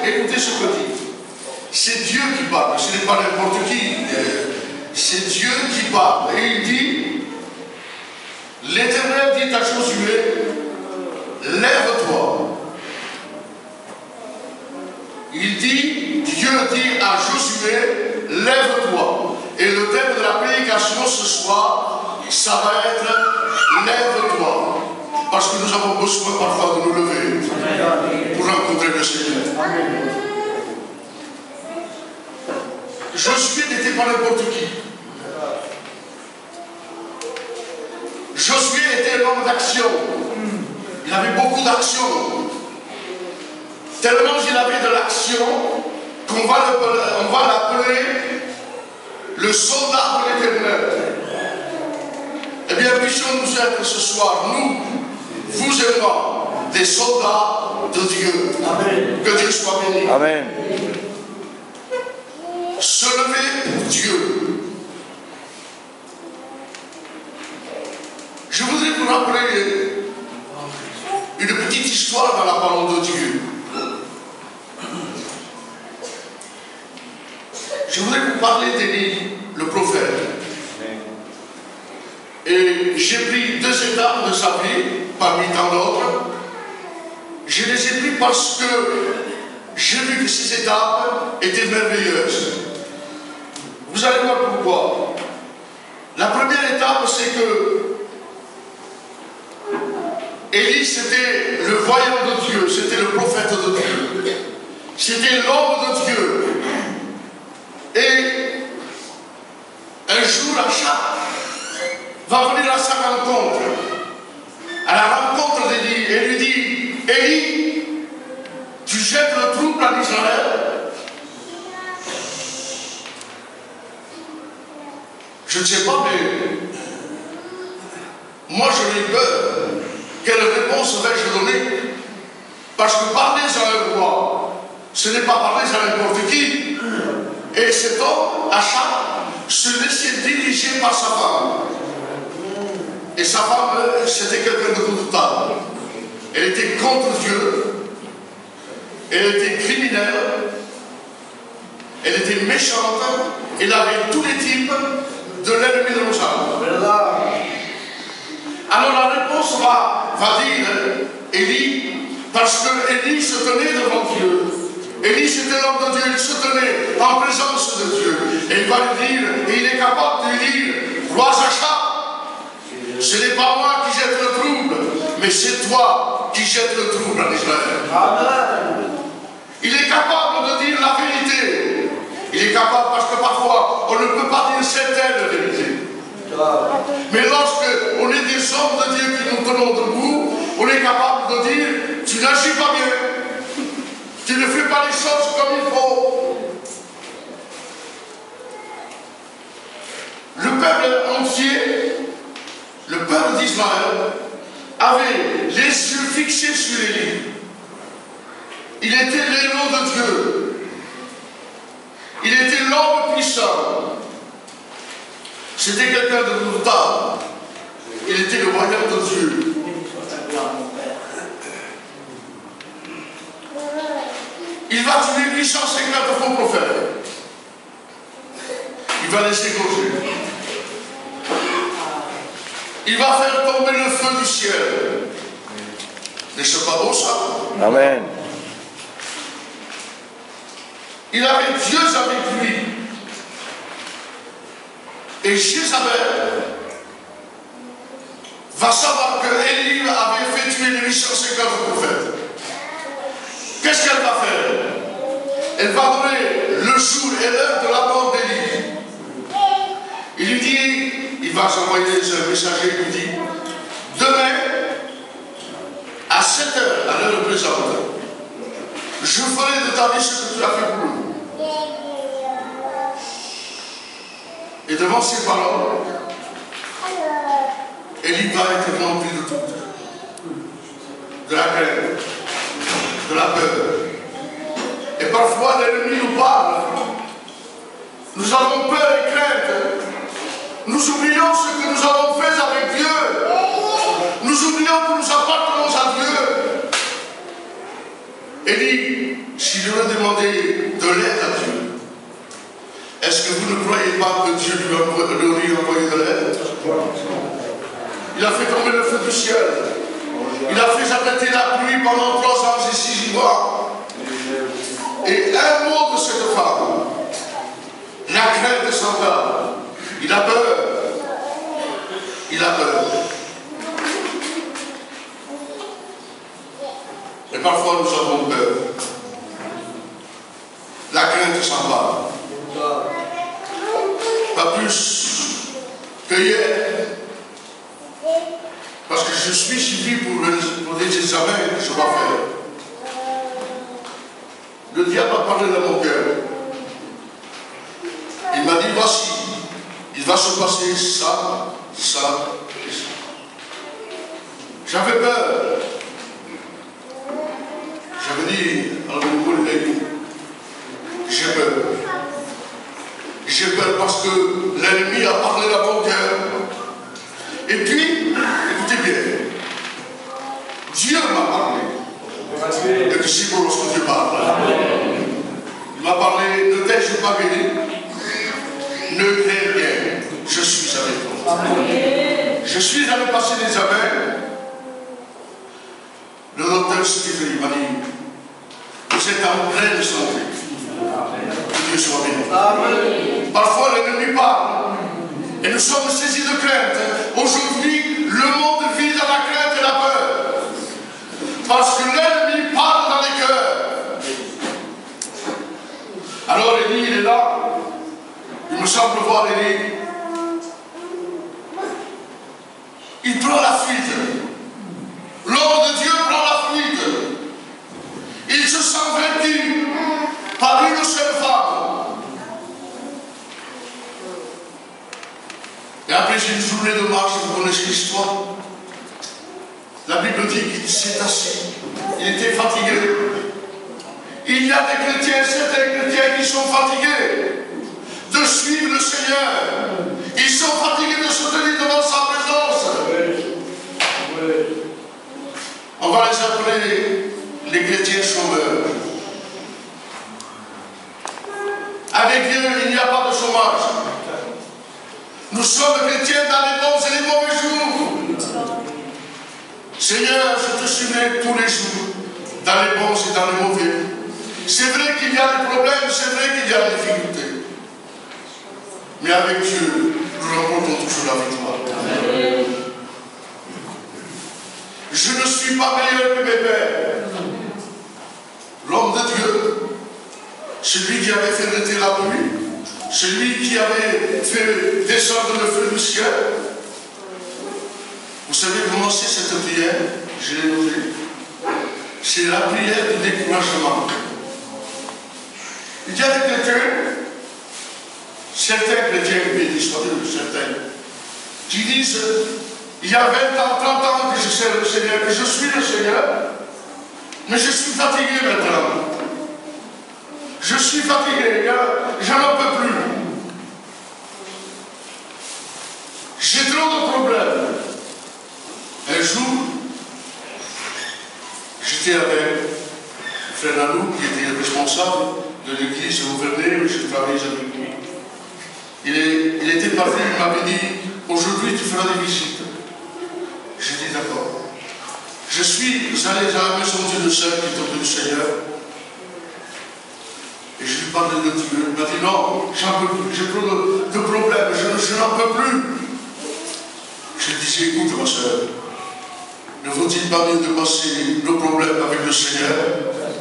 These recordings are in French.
écoutez ce que dit. C'est Dieu qui parle, ce n'est pas n'importe qui. C'est Dieu qui parle. Et il dit, l'Éternel dit à Josué, lève-toi. Il dit, Dieu dit à Josué, lève-toi. Et le thème de la prédication ce soir, ça va être lève-toi. Parce que nous avons besoin parfois de nous lever pour rencontrer le Seigneur. Josué n'était pas n'importe qui. Josué était un homme d'action. Il avait beaucoup d'action. Tellement il avait de l'action qu'on va l'appeler le soldat de l'Éternel. Eh bien, puissions-nous être ce soir, nous, vous et moi, des soldats de Dieu. Amen. Que Dieu soit béni. Amen. Se lever pour Dieu. Je voudrais vous rappeler une petite histoire dans la parole de Dieu. Je voudrais vous parler d'Élie, le prophète. Et j'ai pris 2 étapes de sa vie, parmi tant d'autres. Je les ai pris parce que j'ai vu que ces étapes étaient merveilleuses. Vous allez voir pourquoi. La première étape, c'est que Élie, c'était le voyant de Dieu, c'était le prophète de Dieu. C'était l'homme de Dieu. Et un jour, Achab va venir à sa rencontre, à la rencontre d'Élie, et lui dit, Élie, tu jettes le trouble en Israël. Je ne sais pas, mais moi j'aurais peur. Quelle réponse vais-je donner? Parce que parler à un roi, ce n'est pas parler à n'importe qui. Et cet homme, Achab, se laissait diriger par sa femme. Et sa femme, c'était quelqu'un de redoutable. Elle était contre Dieu. Elle était criminelle. Elle était méchante. Elle avait tous les types de l'ennemi de nos âmes. Alors la réponse va dire Élie, parce que Élie se tenait devant Dieu. Élie, c'était l'homme de Dieu, il se tenait en présence de Dieu. Et il va lui dire, et il est capable de lui dire, roi Achab, ce n'est pas moi qui jette le trouble, mais c'est toi qui jettes le trouble en Israël. Amen. Il est capable de dire la vérité. Il est capable, parce que parfois, on ne peut pas dire certaines vérités. Mais lorsque on est des hommes de Dieu qui nous tenons debout, on est capable de dire, tu n'agis pas bien. Tu ne fais pas les choses comme il faut. Le peuple entier, le peuple d'Israël, avait les yeux fixés sur Élie. Il était l'héros de Dieu. Il était l'homme puissant. C'était quelqu'un de redoutable. Il était le voyant de Dieu. Il va tuer 850 faux prophètes. Il va les égorger. Il va faire tomber le feu du ciel. N'est-ce pas beau ça? Amen. Il avait Dieu avec lui. Et Jézabel va savoir que Élie avait fait tuer les 850 prophètes. Qu'est-ce qu'elle va faire? Elle va donner le jour et l'heure de la mort d'Élie. Il lui dit, il va s'envoyer un messager, il lui dit, demain, à 7 heures, à l'heure présente, je ferai de ta vie ce que tu as fait pour nous. Et devant ces paroles, Élie va être rempli de tout. De la crainte, de la peur. Et parfois l'ennemi nous parle. Nous avons peur et crainte. Nous oublions ce que nous avons fait avec Dieu. Nous oublions que nous appartenons à Dieu. Élie, s'il aurait demandé de l'aide à Dieu, est-ce que vous ne croyez pas que Dieu lui a envoyé de l'aide? Il a fait tomber le feu du ciel. Il a fait arrêter la pluie pendant 3 ans et 6 mois. Et un mot de cette femme, la crainte s'en va. Il a peur. Il a peur. Et parfois nous avons peur. La crainte s'en va. Pas plus que hier. Parce que je suis suivi pour des examens que je dois faire. Le diable a parlé dans mon cœur. Il m'a dit, voici, il va se passer ça, ça et ça. J'avais peur. J'avais dit, j'ai peur. J'ai peur parce que l'ennemi a parlé dans mon cœur. Et puis, écoutez bien, Dieu m'a parlé. Le disciple, lorsque Dieu parle, il m'a parlé, ne t'ai-je pas béni? Ne crains rien, je suis avec toi. Je suis allé passer des examens. Le docteur Stéphane m'a dit, vous êtes en pleine santé. Que Dieu soit béni. Parfois l'ennemi parle. Et nous sommes saisis de crainte. Aujourd'hui, le monde vit dans la crainte et la peur. Parce que l'ennemi parle dans les cœurs. Alors Élie, il est là. Il me semble voir Élie. Il prend la fuite. L'homme de Dieu prend la fuite. Il se sent vaincu par une seule femme. Et après une journée de marche, vous connaissez l'histoire. La Bible dit qu'il s'est assis. Il était fatigué. Il y a des chrétiens, certains chrétiens qui sont fatigués de suivre le Seigneur. Ils sont fatigués de se tenir devant sa présence. On va les appeler les chrétiens chômeurs. Avec Dieu, il n'y a pas de chômage. Nous sommes chrétiens dans les bons et les mauvais jours. Seigneur, je te suivrai tous les jours, dans les bons et dans les mauvais. C'est vrai qu'il y a des problèmes, c'est vrai qu'il y a des difficultés. Mais avec Dieu, nous remportons toujours la victoire. Je ne suis pas meilleur que mes pères. L'homme de Dieu, celui qui avait fait arrêter la pluie, celui qui avait fait descendre le feu du ciel. Vous savez comment c'est cette prière? Je l'ai notée. C'est la prière du découragement. Il y a des chrétiens, certains chrétiens, certains, qui disent, il y a 20 ans, 30 ans que je sers le Seigneur, que je suis le Seigneur, mais je suis fatigué maintenant. Je suis fatigué, je n'en peux plus. J'ai trop de problèmes. Un jour, j'étais avec frère Nanou, qui était responsable de l'église au Vernet, je travaillais avec lui. Il était parti, il m'avait dit, aujourd'hui tu feras des visites. J'ai dit d'accord. Je suis allé à la maison d'une sœur qui est au du Seigneur. Et je lui parlais de Dieu. Il m'a dit non, j'en peux plus, j'ai trop de problèmes, je n'en peux plus. Je lui disais, écoute ma soeur, ne vaut-il pas mieux de passer nos problèmes avec le Seigneur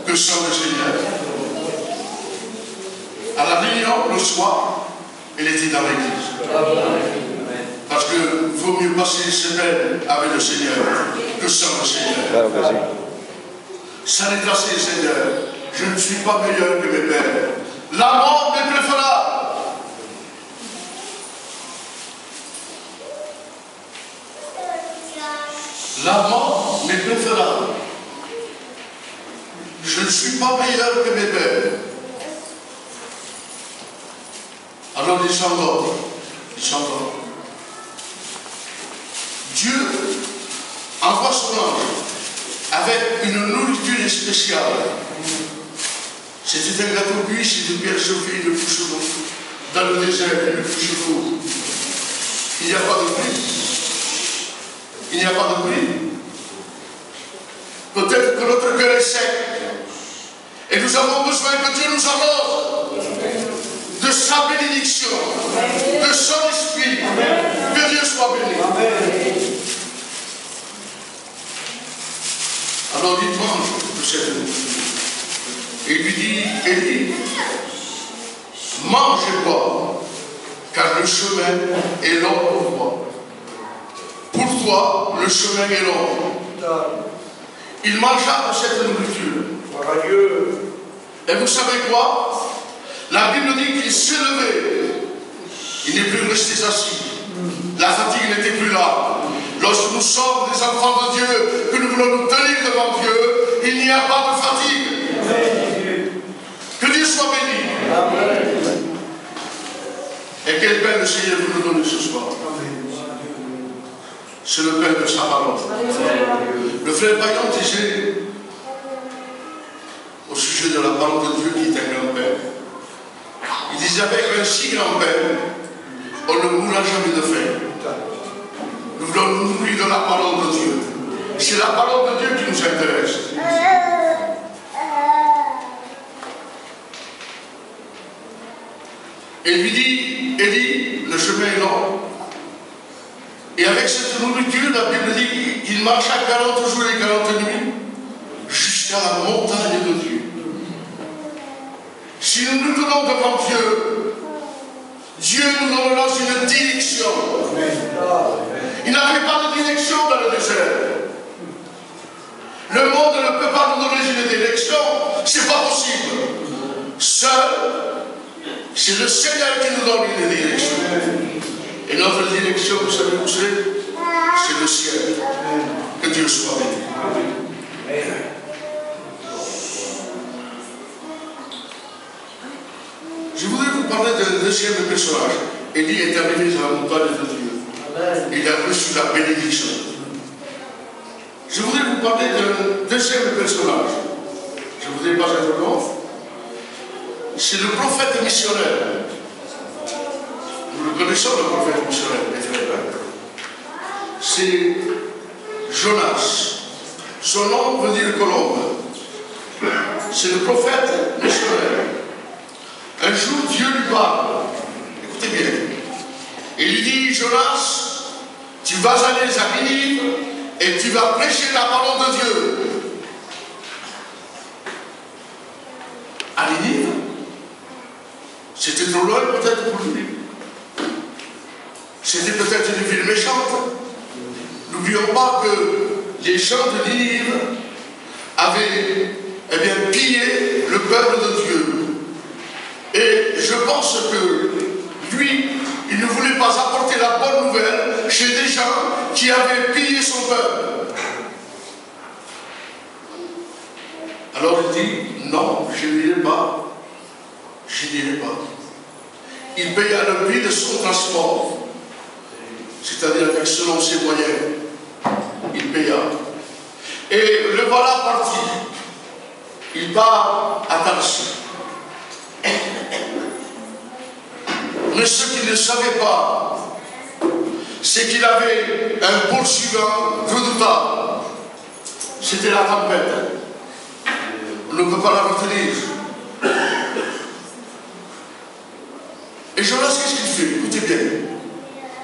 que sans le Seigneur? À la réunion, le soir, elle était dans l'église. Parce que vaut mieux passer ses peines avec le Seigneur que sans le Seigneur. Ça n'est tracé, Seigneur. Je ne suis pas meilleur que mes pères. La mort m'est préférable. La mort m'est préférable. Je ne suis pas meilleur que mes pères. Alors il s'endort. Il s'endort. Dieu envoie son ange avec une nourriture spéciale. C'était un gâteau cuit, c'était bien chauffé, de couche d'eau. Dans le désert, il couche d'eau. Il n'y a pas de prix. Il n'y a pas de prix. Peut-être que notre cœur est sec. Et nous avons besoin que Dieu nous arrose de sa bénédiction, de son esprit. Que Dieu soit béni. Alors il mange de cette nourriture. Et il lui dit, Élie, mange et bois, car le chemin est long pour toi. Pour toi, le chemin est long. Il mangea de cette nourriture. Et vous savez quoi? La Bible dit qu'il s'est levé. Il n'est plus resté assis. La fatigue n'était plus là. Lorsque nous sommes des enfants de Dieu, que nous voulons nous tenir devant Dieu, il n'y a pas de fatigue. Que Dieu soit béni. Et quel pain le Seigneur vous nous donne ce soir? C'est le pain de sa parole. Le frère Payan disait au sujet de la parole de Dieu qui est un grand-père. Il disait avec un si grand-père, on ne mourra jamais de faim. Nous voulons nous nourrir de la parole de Dieu. C'est la parole de Dieu qui nous intéresse. Et lui dit, Élie, le chemin est long. Et avec cette nourriture, la Bible dit qu'il marcha 40 jours et 40 nuits jusqu'à la montagne de Dieu. Si nous nous tenons devant Dieu, Dieu nous donnera une direction. Il n'avait pas de direction dans le désert. Le monde ne peut pas nous donner une direction, c'est pas possible. Seul, c'est le Seigneur qui nous donne une direction. Et notre direction, vous savez où c'est le ciel. Que Dieu soit béni. Je voudrais vous parler d'un deuxième personnage. Élie est arrivé à la montagne de Dieu. Il a reçu la bénédiction. Je voudrais vous parler d'un deuxième personnage. Je ne voudrais pas être long. C'est le prophète missionnaire. Nous le connaissons, le prophète missionnaire, mes frères. C'est Jonas. Son nom veut dire colombe. C'est le prophète missionnaire. Un jour, Dieu lui parle. Écoutez bien. Il lui dit, Jonas, tu vas aller à Ninive et tu vas prêcher la parole de Dieu. À Ninive, c'était trop loin peut-être pour lui. C'était peut-être une ville méchante. N'oublions pas que les gens de Ninive avaient pillé le peuple de Dieu. Et je pense que lui, il ne voulait pas apporter la bonne nouvelle chez des gens qui avaient pillé son peuple. Alors il dit, non, je n'irai pas. Je n'irai pas. Il paya le prix de son transport, c'est-à-dire avec selon ses moyens. Il paya. Et le voilà parti. Il part à Tarsis. Mais ce qu'il ne savait pas, c'est qu'il avait un poursuivant redoutable. C'était la tempête. On ne peut pas la retenir. Et Jonas, qu'est-ce qu'il fait? Écoutez bien.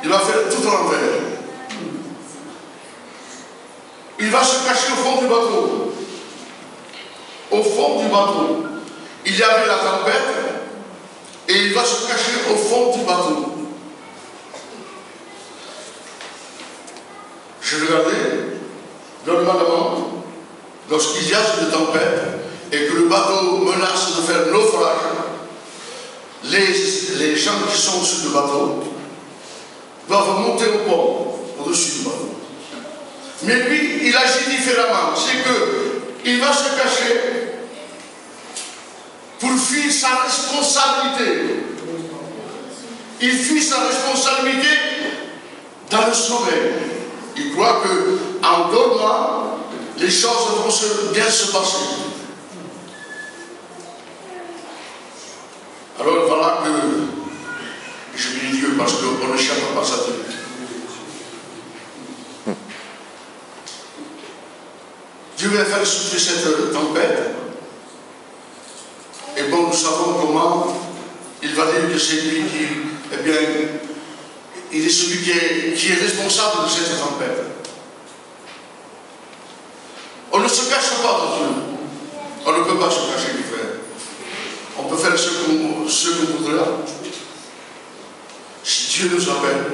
Il va faire tout en l'envers. Il va se cacher au fond du bateau. Au fond du bateau, il y avait la tempête. Et il va se cacher au fond du bateau. Je regardais, normalement, lorsqu'il y a une tempête et que le bateau menace de faire naufrage, les gens qui sont au-dessus du bateau doivent monter au pont, au-dessus du bateau. Mais lui, il agit différemment. C'est qu'il va se cacher pour fuir sa responsabilité. Il fuit sa responsabilité dans le sommeil. Il croit qu'en dormant, les choses vont bien se passer. Dieu va faire souffler cette tempête. Et bon, nous savons comment il va dire que c'est lui qui, eh bien, il est celui qui est responsable de cette tempête. On ne se cache pas dans Dieu. On ne peut pas se cacher du frère. On peut faire ce qu'on voudra. Si Dieu nous appelle,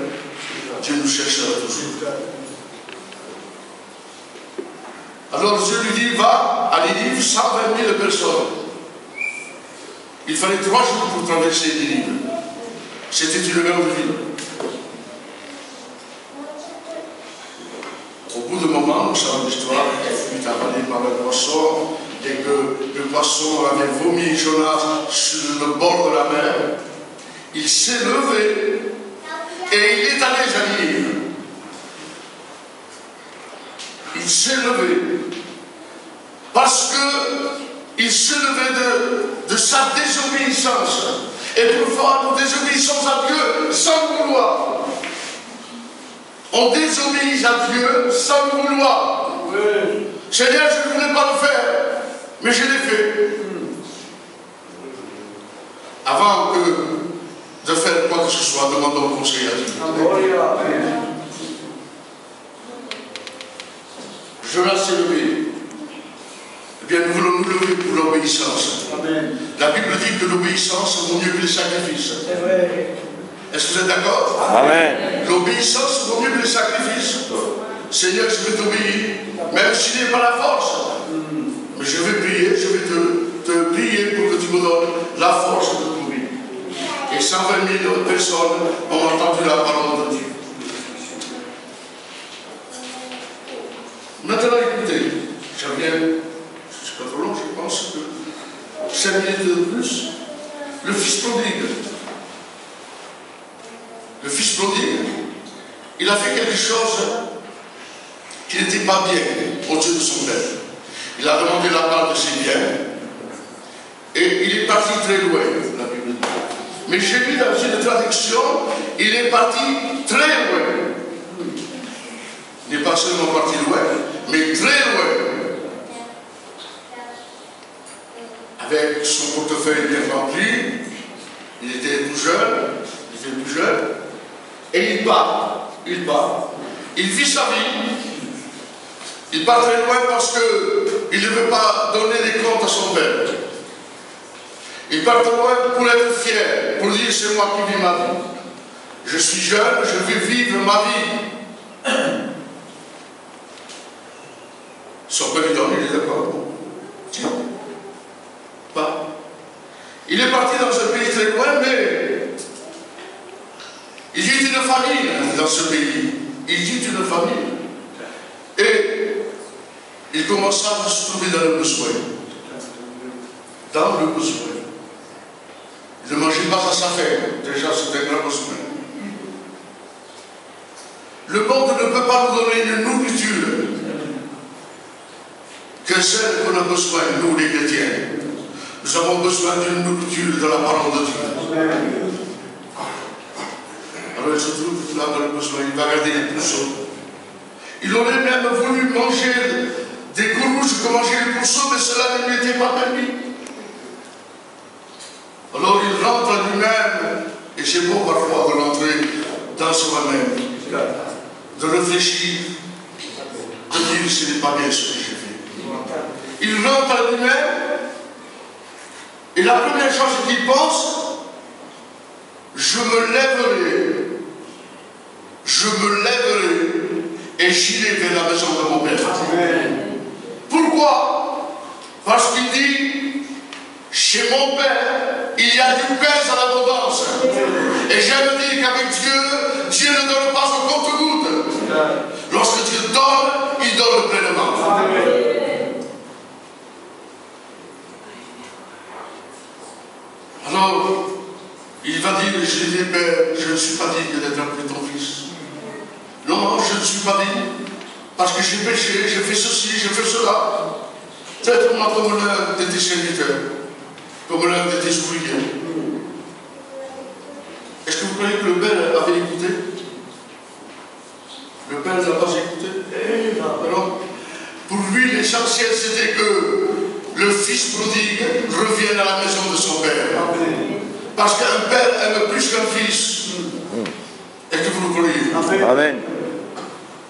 Dieu nous cherchera toujours. Alors Dieu lui dit, va à Ninive, 120 000 personnes. Il fallait 3 jours pour traverser Ninive. C'était une grande ville. Au bout d'un moment, nous savons l'histoire, il fut avalé par le poisson, et que le poisson avait vomi Jonas sur le bord de la mer. Il s'est levé et il est allé à Ninive. Il s'est levé parce qu'il s'est levé de sa désobéissance. Et parfois nous désobéissons à Dieu sans vouloir. On désobéit à Dieu sans vouloir. Oui. Seigneur, je ne voulais pas le faire, mais je l'ai fait. Avant de faire quoi que ce soit, demandons conseil à Dieu. Jonas s'est levé. Eh bien, nous voulons nous lever pour l'obéissance. La Bible dit que l'obéissance vaut mieux que les sacrifices. Est-ce que vous êtes d'accord? Amen. L'obéissance vaut mieux que les sacrifices. Seigneur, je vais t'obéir, même s'il n'est pas la force. Mais je vais prier, je vais te prier pour que tu me donnes la force de t'obéir. Et 120 000 personnes ont entendu la parole de Dieu. Maintenant, écoutez, je reviens jusqu'à trop long, je pense que 5 minutes de plus, le fils prodigue. Le fils prodigue, il a fait quelque chose qui n'était pas bien aux yeux de son père. Il a demandé la part de ses biens et il est parti très loin, la Bible dit. Mais j'ai lu dans une traduction, il est parti très loin. Il n'est pas seulement parti loin, mais très loin. Avec son portefeuille bien rempli, il était tout jeune, et il part, il vit sa vie, il part très loin parce qu'il ne veut pas donner des comptes à son père. Il part très loin pour être fier, pour dire c'est moi qui vis ma vie. Je suis jeune, je veux vivre ma vie. Son père lui donne, il est d'accord. Tiens, pas. Il est parti dans un pays très loin, mais il dit une famille dans ce pays. Il dit une famille. Et il commença à se trouver dans le besoin. Dans le besoin. Il ne mangeait pas à sa faim. Déjà, c'est un grand besoin. Le monde ne peut pas nous donner une nourriture que celle qu'on a besoin, nous les chrétiens. Nous avons besoin d'une nourriture de la parole de Dieu. Alors il se trouve là dans le besoin, il va regarder les pourceaux. Il aurait même voulu manger des gourouches que mangeaient les pourceaux, mais cela ne lui était pas permis. Alors il rentre à lui-même, et c'est beau parfois de rentrer dans soi-même, de réfléchir, de dire ce n'est pas bien ce que j'ai fait. Il rentre à lui-même, et la première chose qu'il pense, je me lèverai, et j'irai vers la maison de mon père. Pourquoi? Parce qu'il dit, chez mon père, il y a du pain à l'abondance. Et j'aime dire qu'avec Dieu, Dieu ne donne pas au compte-gouttes. Lorsque Dieu donne, il donne pleinement. Alors, il va dire, je dis, Père, je ne suis pas digne d'être appelé ton fils. Non, je ne suis pas digne, parce que j'ai péché, j'ai fait ceci, j'ai fait cela. Traite-moi comme l'un de tes serviteurs, comme l'un de tes ouvriers. Est-ce que vous croyez que le père avait écouté? Le père n'a pas écouté? Non. Pour lui, l'essentiel, c'était que le fils prodigue revienne à la maison de son père. Parce qu'un père aime plus qu'un fils. Et que vous le croyez. Amen.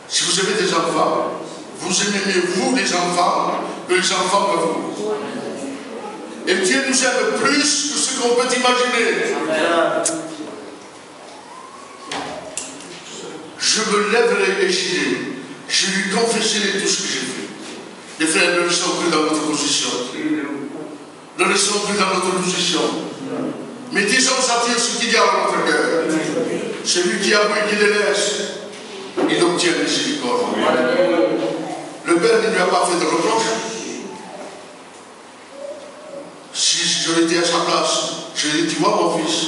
Si vous avez des enfants, vous aimez mieux vous les enfants que les enfants que vous. Et Dieu nous aime plus que ce qu'on peut imaginer. Je me lèverai et j'irai. Je lui confesserai tout ce que j'ai fait. Les frères, ne restons plus dans notre position. Ne restons plus dans notre position. Mais disons à Dieu ce qu'il y a dans notre cœur. Celui qui avoue et qui délaisse, il obtient miséricorde. Le Père ne lui a pas fait de reproche. Si je l'étais à sa place, je lui ai dit, tu vois mon fils,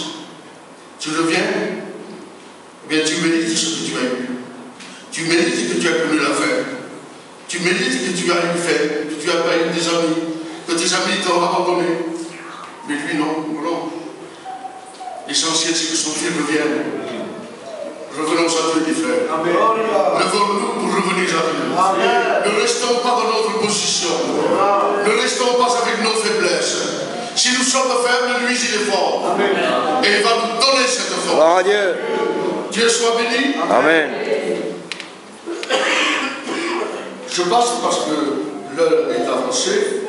tu reviens, eh bien tu mérites ce que tu as eu. Tu mérites que tu as connu la fin. Tu mérites que tu as eu fait, que tu as pas eu des amis, que tes amis t'ont abandonné. Mais lui non, non. L'essentiel c'est que son fils revienne. Revenons à Dieu, mes frères. Levons-nous pour revenir à Dieu. Ne restons pas dans notre position. Ne restons pas avec nos faiblesses. Si nous sommes faibles, lui il est fort. Et il va nous donner cette force. Gloire à Dieu. Dieu soit béni. Amen. Je passe parce que l'heure est avancée.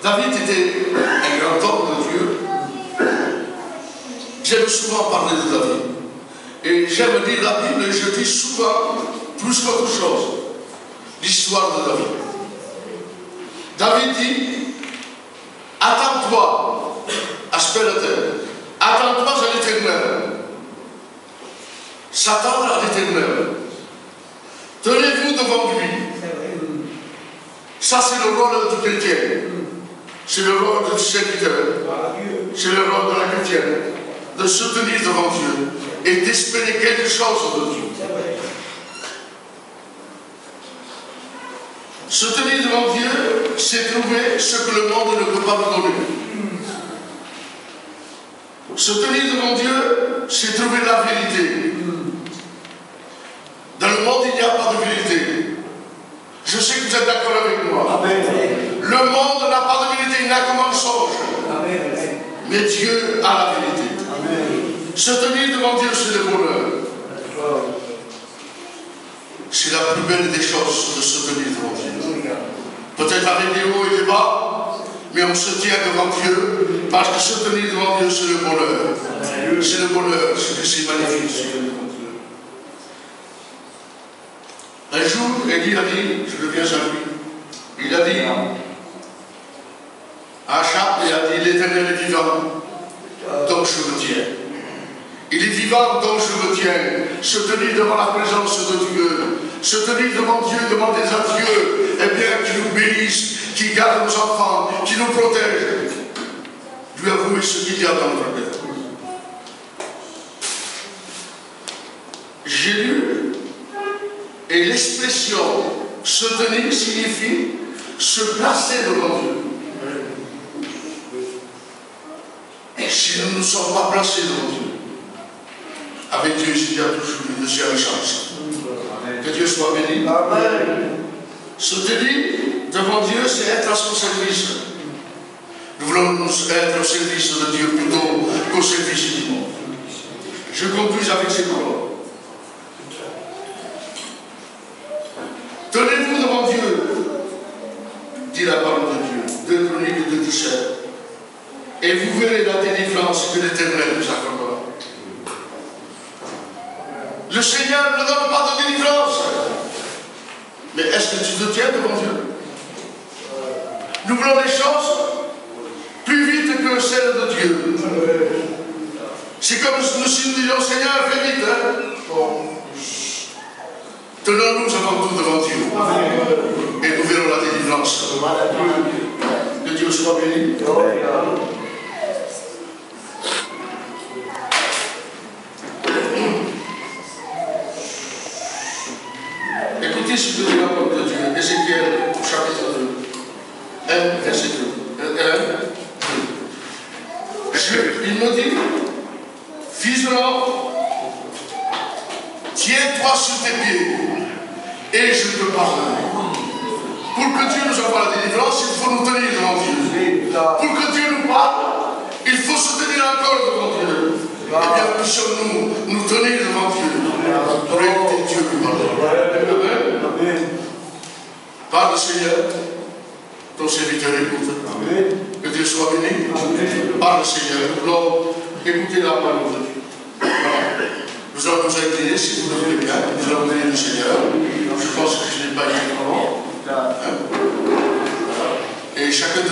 David était un grand homme de Dieu. J'aime souvent parler de David. Et j'aime lire la Bible et je dis souvent, plus qu'autre chose, l'histoire de David. David dit, attends-toi, aspère-le-terre, attends-toi à l'Éternel. S'attendre à l'Éternel. Tenez-vous devant lui. Ça, c'est le rôle du chrétien. C'est le rôle du serviteur. C'est le rôle de la chrétienne. De se tenir devant Dieu et d'espérer quelque chose de Dieu. Se tenir devant Dieu, c'est trouver ce que le monde ne peut pas nous donner. Se tenir devant Dieu, c'est trouver la vérité. Dans le monde, il n'y a pas de vérité. Je sais que vous êtes d'accord avec moi. Amen. Le monde n'a pas de vérité, il n'a que mensonge. Amen. Mais Dieu a la vérité. Amen. Se tenir devant Dieu, c'est le bonheur. C'est la plus belle des choses de se tenir devant Dieu. Peut-être avec des hauts et des bas, mais on se tient devant Dieu parce que se tenir devant Dieu, c'est le bonheur. C'est le bonheur, c'est magnifique. Un jour, Élie a dit, je reviens à lui, il a dit à Achab, il a dit, l'Éternel est vivant, donc je me tiens. Il est vivant, donc je me tiens. Se tenir devant la présence de Dieu, se tenir devant Dieu, demander à Dieu, eh bien, qu'il nous bénisse, qu'il garde nos enfants, qu'il nous protège. Lui avouer ce qu'il y a dans notre cœur. J'ai lu, et l'expression se tenir signifie se placer devant Dieu. Si nous ne sommes pas placés devant Dieu, avec Dieu, il y a toujours une deuxième chance. Que Dieu soit béni. Amen. Se tenir devant Dieu, c'est être à son service. Nous voulons nous être au service de Dieu plutôt qu'au service du monde. Je conclue avec ces paroles. Tenez-vous devant Dieu, dit la parole de Dieu, 2 Chroniques 2:17. Et vous verrez la délivrance que l'Éternel nous accordera. Le Seigneur ne donne pas de délivrance. Mais est-ce que tu te tiens devant Dieu? Nous voulons les choses plus vite que celles de Dieu. C'est comme si nous disons, Seigneur, fais vite. Hein? Tenons-nous avant tout devant Dieu. Et nous verrons la délivrance. Que Dieu soit béni. Écoutez ce que dit la parole de Dieu, Ézéchiel, chapitre 2, 1, verset 2. Il me dit, fils de l'homme, tiens-toi sur tes pieds et je te pardonne. Pour que Dieu nous envoie la délivrance, il faut nous tenir devant Dieu. Pour que Dieu nous parle, il faut se tenir encore devant Dieu. Eh bien, puissions-nous nous tenir devant Dieu pour écouter Dieu nous parler. Amen. Parle, Seigneur. Ton serviteur écoute. Que Dieu soit béni. Parle, Seigneur. Nous voulons écouter la parole de Dieu. Nous allons nous incliner, si vous le voulez bien. Nous allons bénir le Seigneur. Je pense que je n'ai pas dit comment. Et chacun de